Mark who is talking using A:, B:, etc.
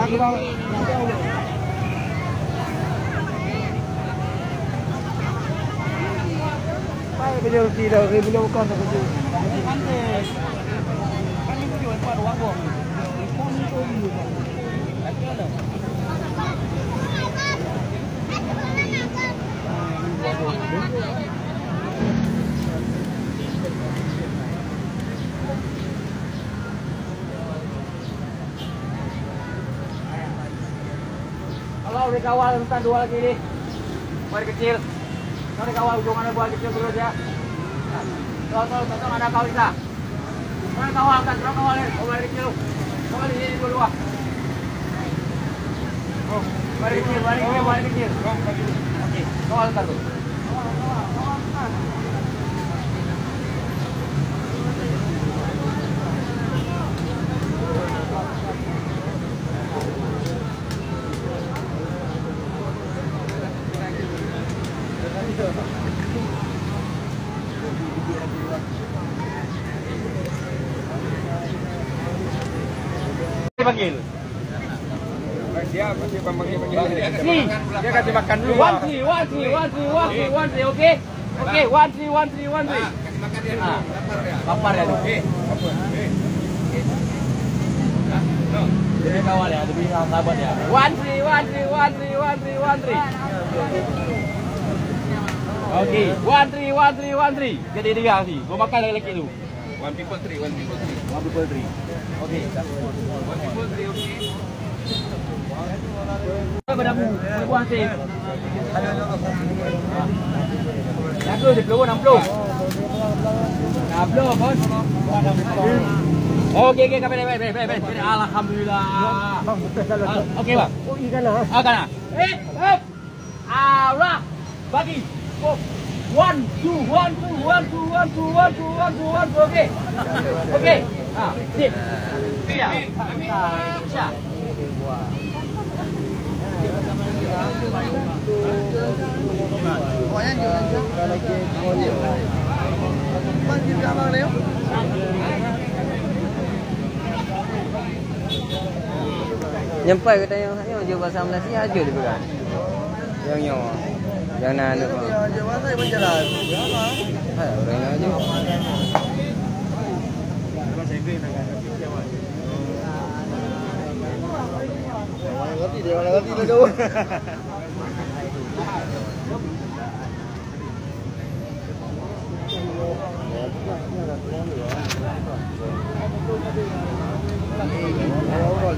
A: Beliau tidak, beliau bukan begitu. Kalau dikawal entar dua lagi nih, buat kecil. Kalau dikawal hubungannya buat kecil terus ya. Tolong ada kau bisa. Kalau kawal kan, kalau kawalin, buat kecil. Kawal di sini dulu ah. Oh, buat kecil. Oke, kawal entar tuh. Panggil. Dia masih panggil. Dia kasih makan dulu. 1 3 oke. Oke, 1 3 kasih makan dia. Lapar ya. Oke. Jadi kawal ya, lebih sahabat ya. 1 3 Oke, 1 3 Jadi dia sih. Gua makan lagi itu. 1 people 3. Oke. 1 people 3 oke. Padamu, buang sih. Nak di peluang 60. 60 bos. Oke, baik. Alhamdulillah. Oke, Bang. Oh, ikan lah. Ikan lah. Allah. Bagi. 1 2 oke. Oke. Ah, sip. Iya. Bisa. Pokoknya jual lagi boleh. Panggil kamar Leo. Nyampai katanya yang jual bahasa Malaysia aja dia bukan. Yang nana tu. Yang mana yang berjalan? Hai, orangnya aja. Ngerti tu. Oh,